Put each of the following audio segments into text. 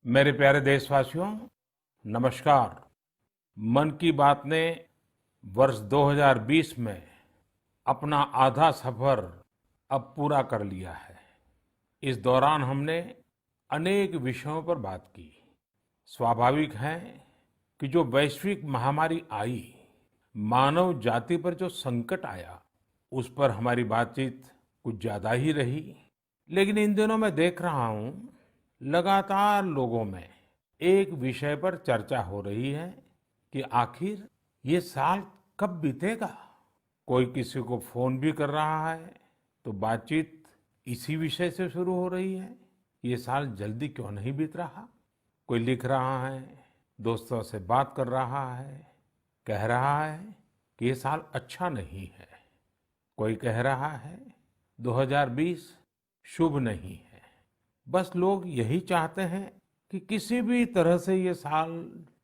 मेरे प्यारे देशवासियों, नमस्कार। मन की बात ने वर्ष 2020 में अपना आधा सफर अब पूरा कर लिया है। इस दौरान हमने अनेक विषयों पर बात की। स्वाभाविक है कि जो वैश्विक महामारी आई, मानव जाति पर जो संकट आया, उस पर हमारी बातचीत कुछ ज्यादा ही रही। लेकिन इन दिनों मैं देख रहा हूं, लगातार लोगों में एक विषय पर चर्चा हो रही है कि आखिर ये साल कब बीतेगा। कोई किसी को फोन भी कर रहा है तो बातचीत इसी विषय से शुरू हो रही है। ये साल जल्दी क्यों नहीं बीत रहा। कोई लिख रहा है, दोस्तों से बात कर रहा है, कह रहा है कि ये साल अच्छा नहीं है। कोई कह रहा है 2020 शुभ नहीं है। बस लोग यही चाहते हैं कि किसी भी तरह से ये साल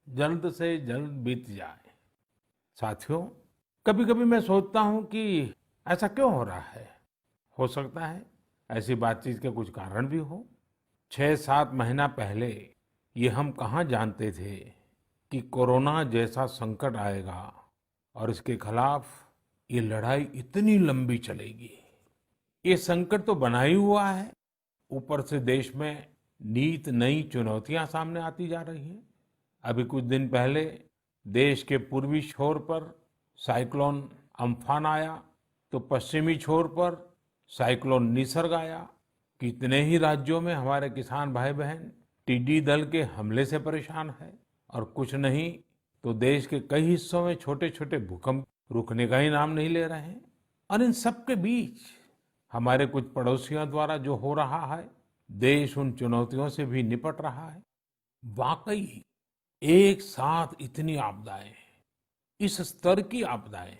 जल्द से जल्द बीत जाए। साथियों, कभी कभी मैं सोचता हूं कि ऐसा क्यों हो रहा है। हो सकता है ऐसी बातचीत के कुछ कारण भी हो। 6-7 महीना पहले ये हम कहाँ जानते थे कि कोरोना जैसा संकट आएगा और इसके खिलाफ ये लड़ाई इतनी लंबी चलेगी। ये संकट तो बना ही हुआ है, ऊपर से देश में नीत नई चुनौतियां सामने आती जा रही हैं। अभी कुछ दिन पहले देश के पूर्वी छोर पर साइक्लोन अम्फान आया, तो पश्चिमी छोर पर साइक्लोन निसर्ग आया। कितने ही राज्यों में हमारे किसान भाई बहन टिड्डी दल के हमले से परेशान है, और कुछ नहीं तो देश के कई हिस्सों में छोटे छोटे भूकंप रुकने का ही नाम नहीं ले रहे हैं। और इन सब के बीच हमारे कुछ पड़ोसियों द्वारा जो हो रहा है, देश उन चुनौतियों से भी निपट रहा है। वाकई एक साथ इतनी आपदाएं, इस स्तर की आपदाएं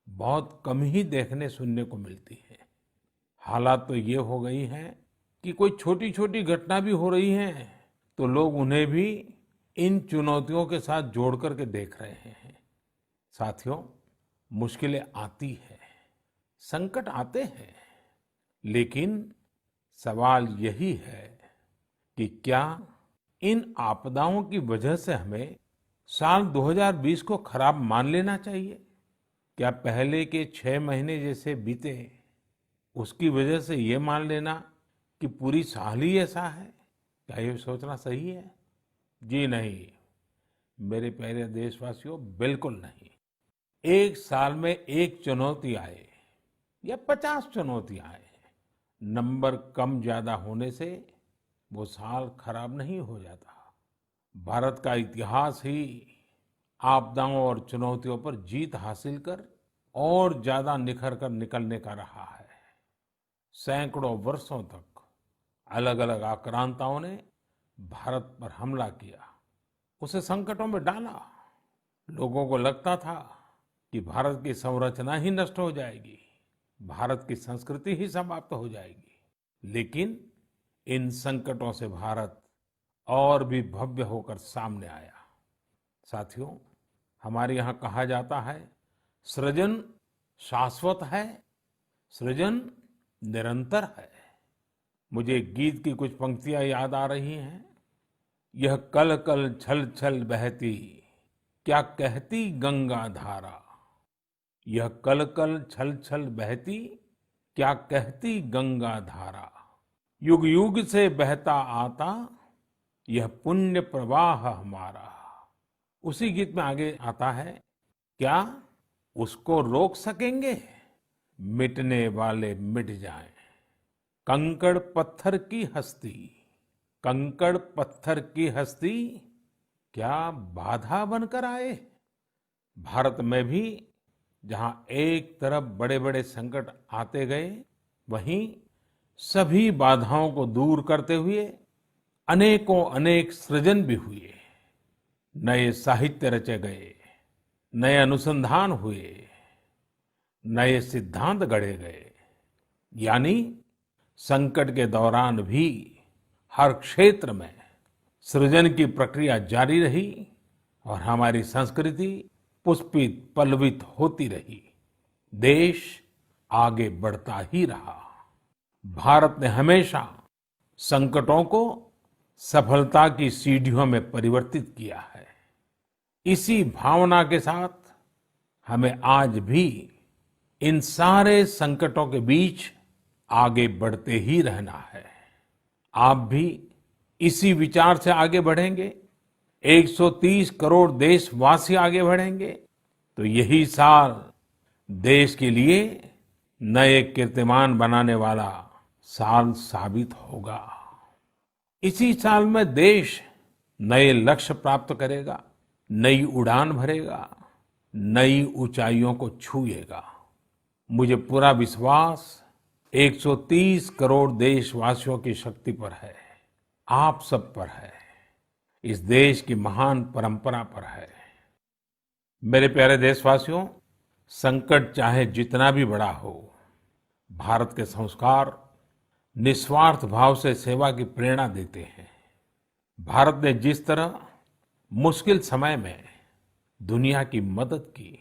बहुत कम ही देखने सुनने को मिलती है। हालात तो ये हो गई हैं कि कोई छोटी छोटी घटना भी हो रही है तो लोग उन्हें भी इन चुनौतियों के साथ जोड़ करके देख रहे हैं। साथियों, मुश्किलें आती है, संकट आते हैं, लेकिन सवाल यही है कि क्या इन आपदाओं की वजह से हमें साल 2020 को खराब मान लेना चाहिए। क्या पहले के 6 महीने जैसे बीते, उसकी वजह से ये मान लेना कि पूरी साल ही ऐसा है, क्या ये सोचना सही है? जी नहीं, मेरे प्यारे देशवासियों, बिल्कुल नहीं। एक साल में एक चुनौती आए या 50 चुनौतियां आए, नंबर कम ज्यादा होने से वो साल खराब नहीं हो जाता। भारत का इतिहास ही आपदाओं और चुनौतियों पर जीत हासिल कर और ज्यादा निखर कर निकलने का रहा है। सैकड़ों वर्षों तक अलग अलग आक्रांताओं ने भारत पर हमला किया, उसे संकटों में डाला। लोगों को लगता था कि भारत की संरचना ही नष्ट हो जाएगी, भारत की संस्कृति ही समाप्त हो जाएगी। लेकिन इन संकटों से भारत और भी भव्य होकर सामने आया। साथियों, हमारे यहाँ कहा जाता है, सृजन शाश्वत है, सृजन निरंतर है। मुझे एक गीत की कुछ पंक्तियां याद आ रही हैं। यह कल कल छल छल बहती, क्या कहती गंगा धारा। यह कल कल छल छल बहती, क्या कहती गंगा धारा। युग युग से बहता आता, यह पुण्य प्रवाह हमारा। उसी गीत में आगे आता है, क्या उसको रोक सकेंगे, मिटने वाले मिट जाएं। कंकड़ पत्थर की हस्ती, कंकड़ पत्थर की हस्ती, क्या बाधा बनकर आए। भारत में भी जहां एक तरफ बड़े बड़े संकट आते गए, वहीं सभी बाधाओं को दूर करते हुए अनेकों अनेक सृजन भी हुए। नए साहित्य रचे गए, नए अनुसंधान हुए, नए सिद्धांत गढ़े गए। यानी संकट के दौरान भी हर क्षेत्र में सृजन की प्रक्रिया जारी रही और हमारी संस्कृति पुष्पित पल्लवित होती रही। देश आगे बढ़ता ही रहा। भारत ने हमेशा संकटों को सफलता की सीढ़ियों में परिवर्तित किया है। इसी भावना के साथ हमें आज भी इन सारे संकटों के बीच आगे बढ़ते ही रहना है। आप भी इसी विचार से आगे बढ़ेंगे, 130 करोड़ देशवासी आगे बढ़ेंगे, तो यही साल देश के लिए नए कीर्तिमान बनाने वाला साल साबित होगा। इसी साल में देश नए लक्ष्य प्राप्त करेगा, नई उड़ान भरेगा, नई ऊंचाइयों को छुएगा। मुझे पूरा विश्वास 130 करोड़ देशवासियों की शक्ति पर है, आप सब पर है, इस देश की महान परंपरा पर है। मेरे प्यारे देशवासियों, संकट चाहे जितना भी बड़ा हो, भारत के संस्कार निस्वार्थ भाव से सेवा की प्रेरणा देते हैं। भारत ने जिस तरह मुश्किल समय में दुनिया की मदद की,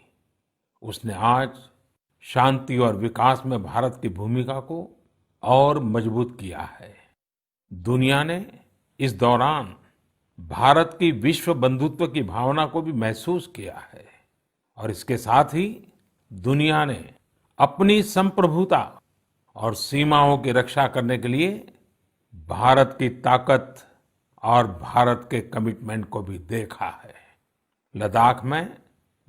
उसने आज शांति और विकास में भारत की भूमिका को और मजबूत किया है। दुनिया ने इस दौरान भारत की विश्व बंधुत्व की भावना को भी महसूस किया है और इसके साथ ही दुनिया ने अपनी संप्रभुता और सीमाओं की रक्षा करने के लिए भारत की ताकत और भारत के कमिटमेंट को भी देखा है। लद्दाख में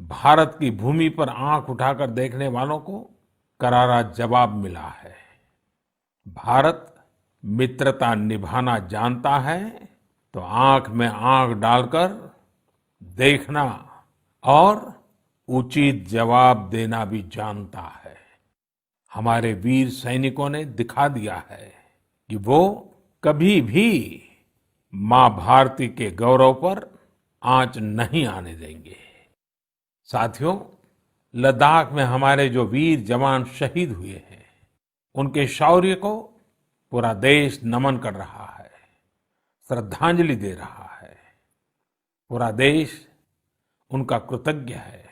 भारत की भूमि पर आंख उठाकर देखने वालों को करारा जवाब मिला है। भारत मित्रता निभाना जानता है तो आंख में आंख डालकर देखना और उचित जवाब देना भी जानता है। हमारे वीर सैनिकों ने दिखा दिया है कि वो कभी भी मां भारती के गौरव पर आंच नहीं आने देंगे। साथियों, लद्दाख में हमारे जो वीर जवान शहीद हुए हैं, उनके शौर्य को पूरा देश नमन कर रहा है, श्रद्धांजलि दे रहा है। पूरा देश उनका कृतज्ञ है,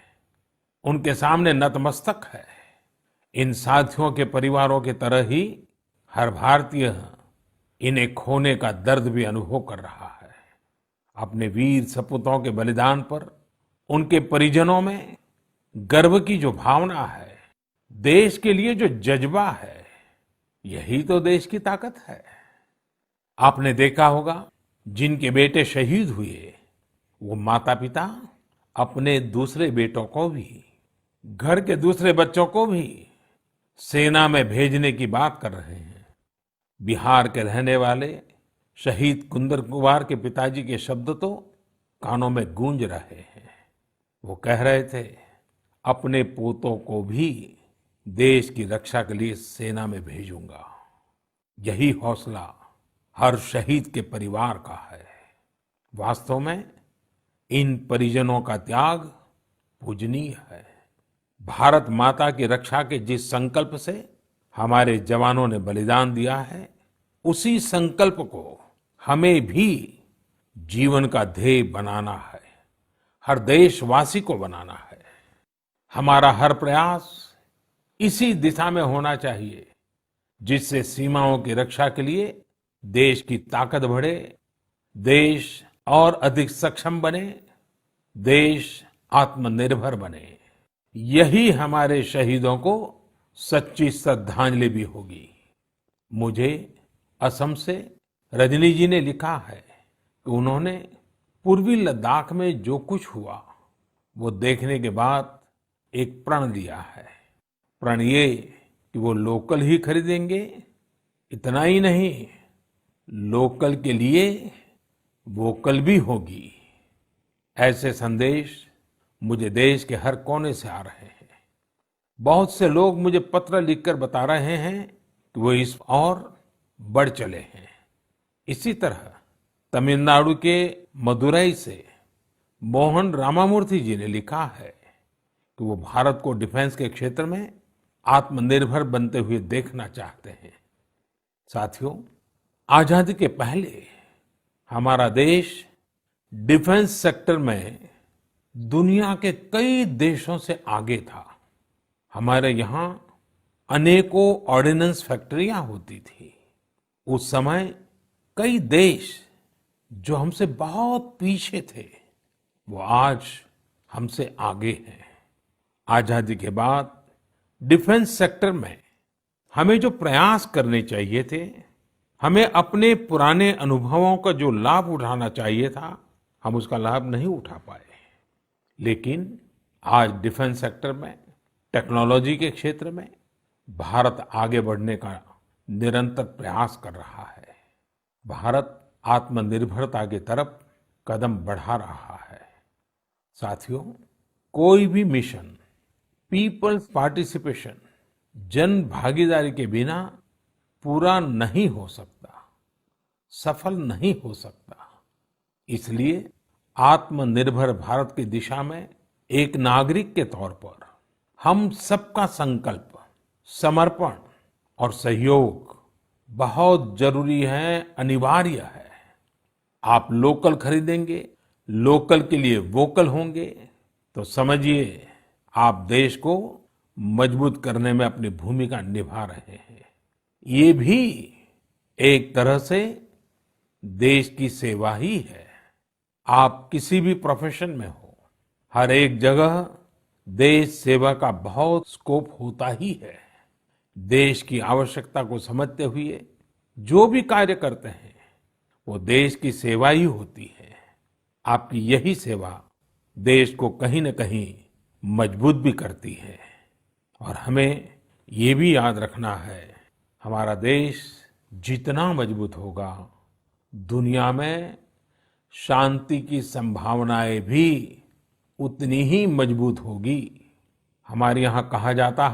उनके सामने नतमस्तक है। इन साथियों के परिवारों की तरह ही हर भारतीय इन्हें खोने का दर्द भी अनुभव कर रहा है। अपने वीर सपूतों के बलिदान पर उनके परिजनों में गर्व की जो भावना है, देश के लिए जो जज्बा है, यही तो देश की ताकत है। आपने देखा होगा, जिनके बेटे शहीद हुए, वो माता पिता अपने दूसरे बेटों को भी, घर के दूसरे बच्चों को भी सेना में भेजने की बात कर रहे हैं। बिहार के रहने वाले शहीद कुंदन कुमार के पिताजी के शब्द तो कानों में गूंज रहे हैं। वो कह रहे थे, अपने पोतों को भी देश की रक्षा के लिए सेना में भेजूंगा। यही हौसला हर शहीद के परिवार का है। वास्तव में इन परिजनों का त्याग पूजनीय है। भारत माता की रक्षा के जिस संकल्प से हमारे जवानों ने बलिदान दिया है, उसी संकल्प को हमें भी जीवन का ध्येय बनाना है, हर देशवासी को बनाना है। हमारा हर प्रयास इसी दिशा में होना चाहिए, जिससे सीमाओं की रक्षा के लिए देश की ताकत बढ़े, देश और अधिक सक्षम बने, देश आत्मनिर्भर बने। यही हमारे शहीदों को सच्ची श्रद्धांजलि भी होगी। मुझे असम से रजनी जी ने लिखा है कि उन्होंने पूर्वी लद्दाख में जो कुछ हुआ, वो देखने के बाद एक प्रण लिया है। प्रण ये कि वो लोकल ही खरीदेंगे, इतना ही नहीं, लोकल के लिए वोकल भी होगी। ऐसे संदेश मुझे देश के हर कोने से आ रहे हैं। बहुत से लोग मुझे पत्र लिखकर बता रहे हैं कि वो इस और बढ़ चले हैं। इसी तरह तमिलनाडु के मदुरई से मोहन रामामूर्ति जी ने लिखा है कि वो भारत को डिफेंस के क्षेत्र में आत्मनिर्भर बनते हुए देखना चाहते हैं। साथियों, आजादी के पहले हमारा देश डिफेंस सेक्टर में दुनिया के कई देशों से आगे था। हमारे यहाँ अनेकों ऑर्डिनेंस फैक्ट्रियां होती थी। उस समय कई देश जो हमसे बहुत पीछे थे वो आज हमसे आगे हैं। आजादी के बाद डिफेंस सेक्टर में हमें जो प्रयास करने चाहिए थे, हमें अपने पुराने अनुभवों का जो लाभ उठाना चाहिए था, हम उसका लाभ नहीं उठा पाए। लेकिन आज डिफेंस सेक्टर में, टेक्नोलॉजी के क्षेत्र में भारत आगे बढ़ने का निरंतर प्रयास कर रहा है। भारत आत्मनिर्भरता की तरफ कदम बढ़ा रहा है। साथियों, कोई भी मिशन पीपल्स पार्टिसिपेशन, जन भागीदारी के बिना पूरा नहीं हो सकता, सफल नहीं हो सकता। इसलिए आत्मनिर्भर भारत की दिशा में एक नागरिक के तौर पर हम सबका संकल्प, समर्पण और सहयोग बहुत जरूरी है, अनिवार्य है। आप लोकल खरीदेंगे, लोकल के लिए वोकल होंगे, तो समझिए आप देश को मजबूत करने में अपनी भूमिका निभा रहे हैं। ये भी एक तरह से देश की सेवा ही है। आप किसी भी प्रोफेशन में हो, हर एक जगह देश सेवा का बहुत स्कोप होता ही है। देश की आवश्यकता को समझते हुए जो भी कार्य करते हैं वो देश की सेवा ही होती है। आपकी यही सेवा देश को कहीं न कहीं मजबूत भी करती है। और हमें ये भी याद रखना है, हमारा देश जितना मजबूत होगा, दुनिया में शांति की संभावनाएं भी उतनी ही मजबूत होगी। हमारे यहाँ कहा जाता है,